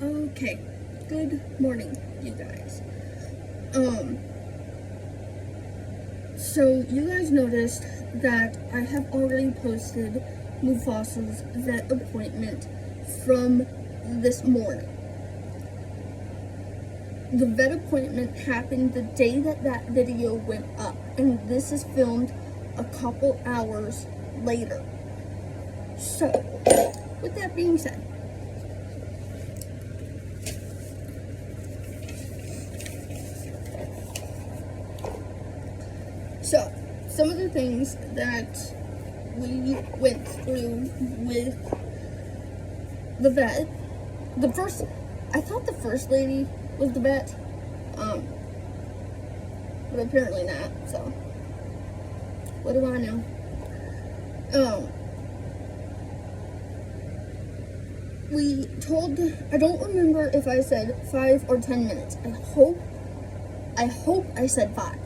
Okay, good morning, you guys. So you guys noticed that I have already posted Mufasa's vet appointment from this morning. The vet appointment happened the day that video went up, and this is filmed a couple hours later. So, with that being said, some of the things that we went through with the vet, I thought the first lady was the vet, but apparently not, so, what do I know? I don't remember if I said 5 or 10 minutes. I hope I said 5.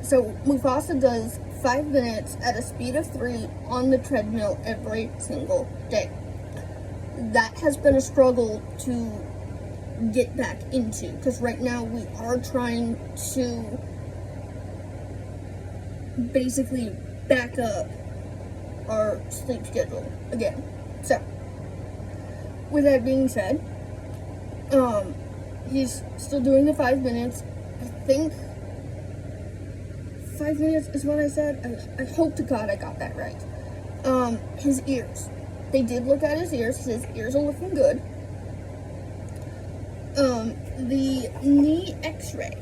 So Mufasa does 5 minutes at a speed of 3 on the treadmill every single day. That has been a struggle to get back into, because right now we are trying to basically back up our sleep schedule again. So, with that being said, he's still doing the 5 minutes. I think 5 minutes is what I said. I hope to God I got that right. His ears. They did look at his ears. His ears are looking good. The knee x-ray.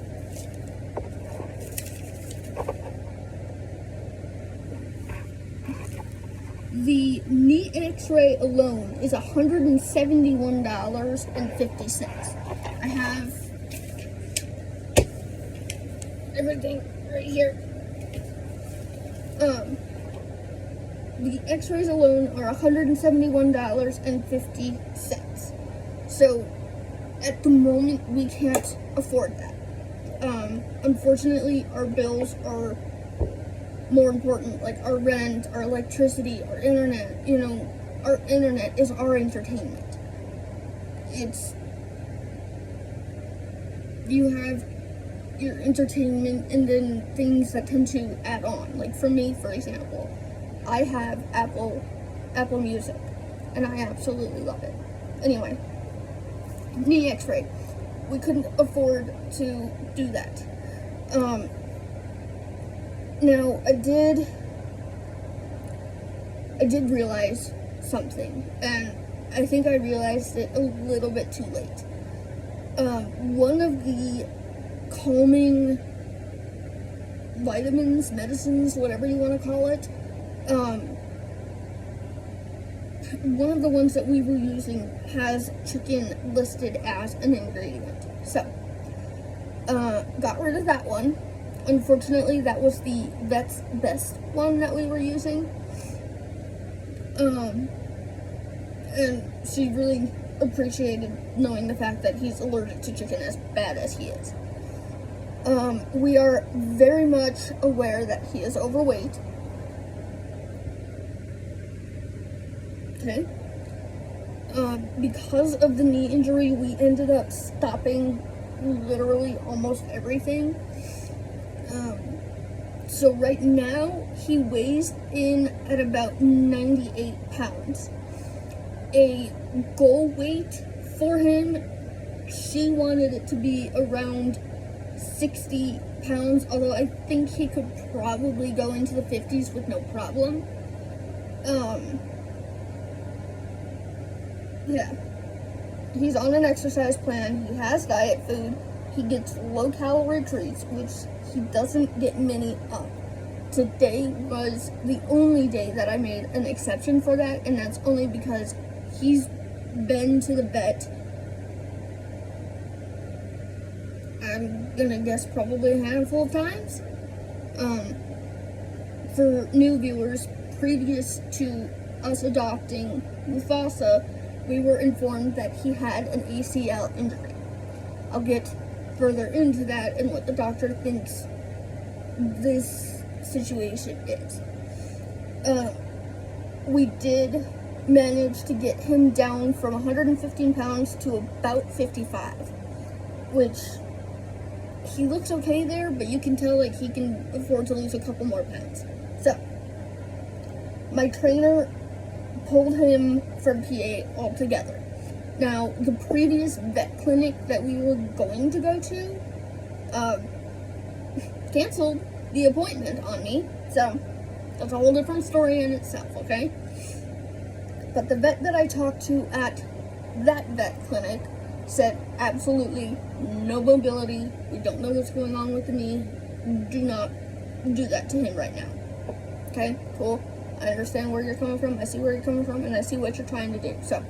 The knee x-ray alone is $171.50. I have everything right here. The x-rays alone are $171.50. So, at the moment, we can't afford that. Unfortunately, our bills are more important, like our rent, our electricity, our internet. Our internet is our entertainment. You have your entertainment and then things that tend to add on. Like for me, for example, I have Apple Music, and I absolutely love it. Anyway, knee x-ray. We couldn't afford to do that. Now, I did realize something, and I think I realized it a little bit too late. One of the calming vitamins, medicines, whatever you want to call it, one of the ones that we were using has chicken listed as an ingredient. So, got rid of that one. Unfortunately, that was the vet's best one that we were using. And she really appreciated knowing the fact that he's allergic to chicken as bad as he is. We are very much aware that he is overweight. Okay. Because of the knee injury, we ended up stopping literally almost everything. So right now, he weighs in at about 98 pounds. A goal weight for him, she wanted it to be around 60 pounds, although I think he could probably go into the 50s with no problem. Yeah. He's on an exercise plan. He has diet food. He gets low-calorie treats, which he doesn't get many of. Today was the only day that I made an exception for that, and that's only because he's been to the vet, I'm gonna guess probably a handful of times. For new viewers, previous to us adopting Mufasa, we were informed that he had an ACL injury. I'll get further into that and what the doctor thinks this situation is. We did managed to get him down from 115 pounds to about 55, which he looks okay there, but you can tell like he can afford to lose a couple more pounds. So my trainer pulled him from PA altogether. Now, the previous vet clinic that we were going to go to canceled the appointment on me, so that's a whole different story in itself, okay? But the vet that I talked to at that vet clinic said absolutely no mobility. We don't know what's going on with the knee. Do not do that to him right now. Okay, cool. I understand where you're coming from. I see where you're coming from, and I see what you're trying to do. So,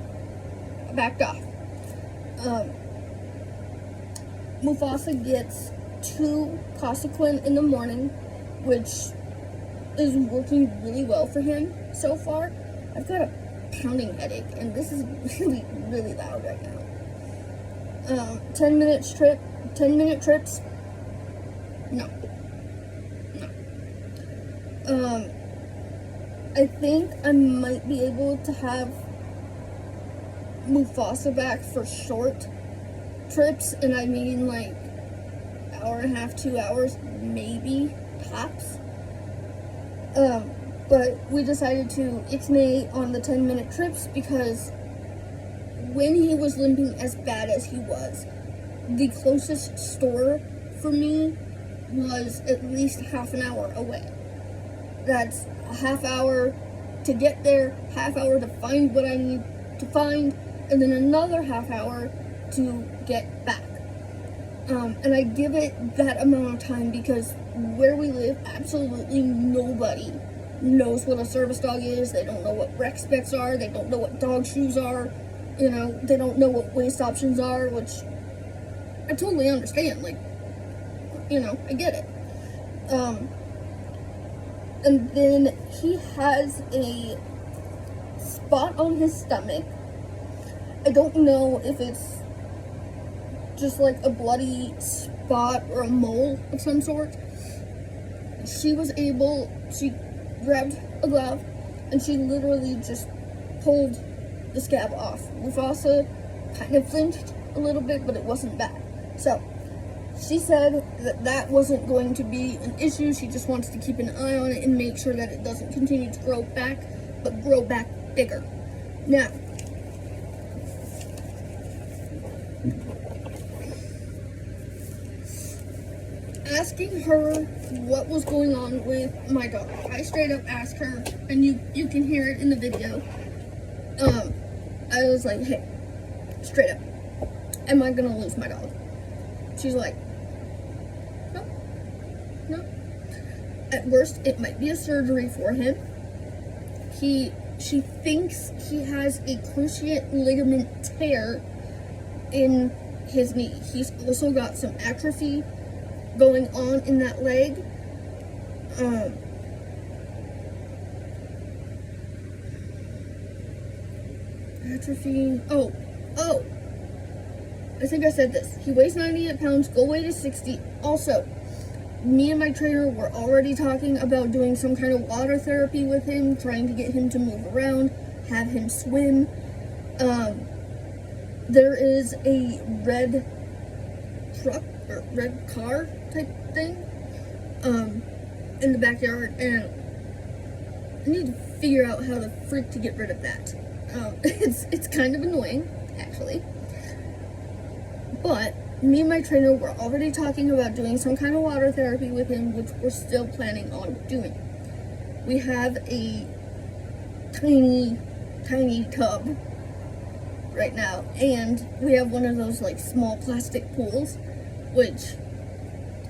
I backed off. Mufasa gets 2 Consequent in the morning, which is working really well for him so far. I've got a pounding headache, and this is really, really loud right now. 10 minute trips. No. I think I might be able to have Mufasa back for short trips, and I mean like hour and a half, 2 hours, maybe, tops. But we decided to ixnay on the 10-minute trips because when he was limping as bad as he was, the closest store for me was at least half an hour away. That's a half hour to get there, half hour to find what I need to find, and then another half hour to get back. And I give it that amount of time because where we live, absolutely nobody knows what a service dog is. They don't know what rec specs are. They don't know what dog shoes are. You know, they don't know what waist options are, which I totally understand. Like, you know, I get it. And then he has a spot on his stomach. I don't know if it's just like a bloody spot or a mole of some sort. She grabbed a glove and she literally just pulled the scab off. Mufasa kind of flinched a little bit, but it wasn't bad. So she said that wasn't going to be an issue. She just wants to keep an eye on it and make sure that it doesn't continue to grow back, but grow back bigger. Now, asking her what was going on with my dog, I straight up asked her, and you can hear it in the video. I was like, hey, straight up, am I gonna lose my dog? She's like, no. At worst, it might be a surgery for him. She thinks he has a cruciate ligament tear in his knee. He's also got some atrophy going on in that leg. Atrophy. Oh. I think I said this. He weighs 98 pounds, goal weight is 60. Also, me and my trainer were already talking about doing some kind of water therapy with him, trying to get him to move around, have him swim. There is a red truck or red car type thing in the backyard, and I need to figure out how the freak to get rid of that. It's kind of annoying, actually. But me and my trainer were already talking about doing some kind of water therapy with him, which we're still planning on doing. We have a tiny tub right now, and we have one of those like small plastic pools, which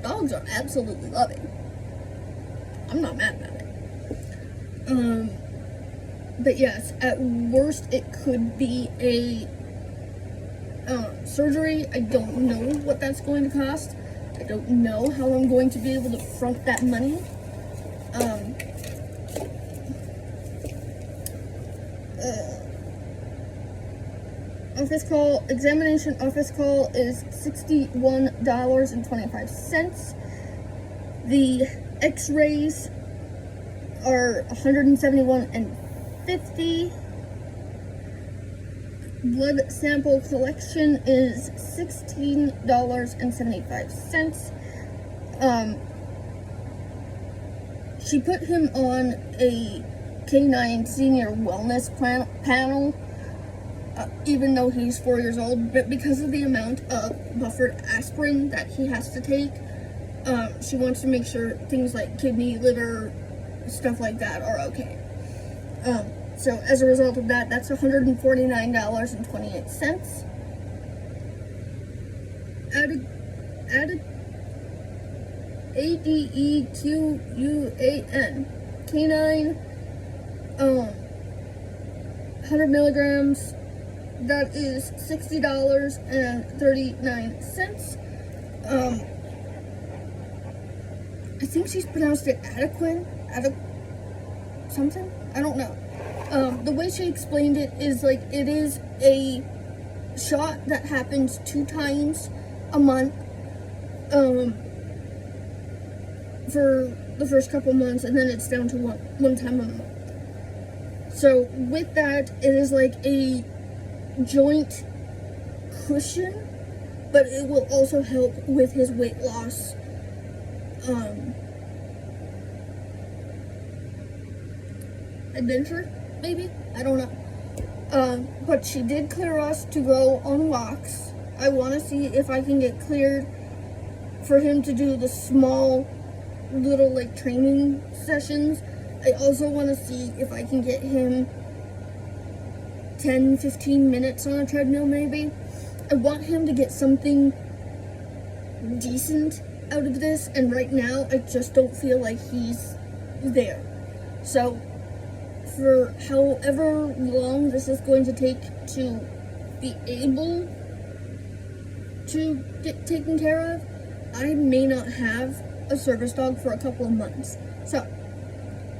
dogs are absolutely loving. I'm not mad about it. But yes, at worst it could be a surgery. I don't know what that's going to cost. I don't know how I'm going to be able to front that money. Examination office call is $61.25. The x-rays are $171.50. blood sample collection is $16.75. She put him on a canine senior wellness panel, even though he's 4 years old, but because of the amount of buffered aspirin that he has to take, she wants to make sure things like kidney, liver, stuff like that are okay. So as a result of that, that's $149.28. Added ADEQUAN canine, 100 milligrams. That is $60.39. I think she's pronounced it adequate, something. I don't know. The way she explained it is like it is a shot that happens 2 times a month. For the first couple months, and then it's down to one time a month. So with that, it is like a joint cushion, but it will also help with his weight loss. Adventure, maybe? I don't know. But she did clear us to go on walks. I want to see if I can get cleared for him to do the small little like training sessions. I also want to see if I can get him 10-15 minutes on a treadmill maybe. I want him to get something decent out of this, and right now I just don't feel like he's there. So for however long this is going to take to be able to get taken care of, I may not have a service dog for a couple of months. So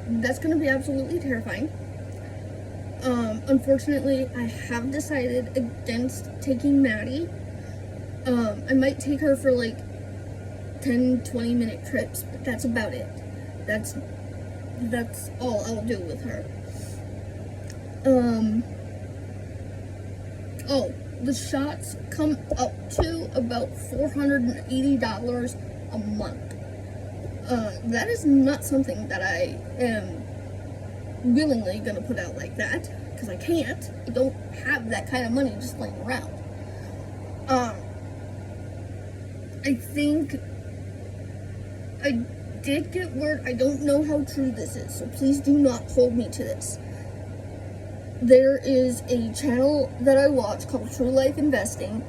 that's going to be absolutely terrifying. Unfortunately, I have decided against taking Maddie. I might take her for like 10-20 minute trips, but that's about it. That's all I'll do with her. Oh, the shots come up to about $480 a month. That is not something that I am willingly gonna put out like that, because I can't. I don't have that kind of money just laying around. I think I did get word, I don't know how true this is, so please do not hold me to this. There is a channel that I watch called True Life Investing,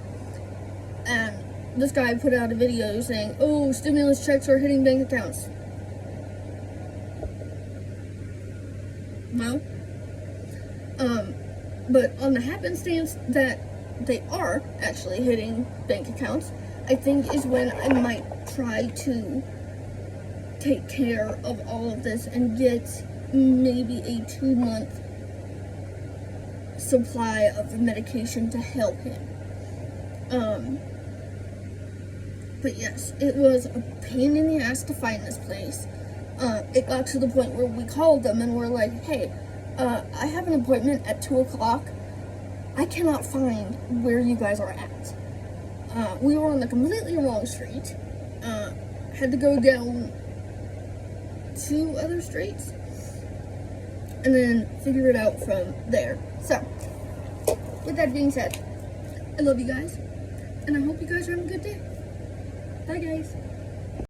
and this guy put out a video saying, oh, stimulus checks are hitting bank accounts. Well, but on the happenstance that they are actually hitting bank accounts, I think is when I might try to take care of all of this and get maybe a 2-month supply of medication to help him. But yes, it was a pain in the ass to find this place. It got to the point where we called them and we're like, hey, I have an appointment at 2 o'clock. I cannot find where you guys are at. We were on the completely wrong street. Had to go down 2 other streets and then figure it out from there. So, with that being said, I love you guys, and I hope you guys are having a good day. Bye, guys.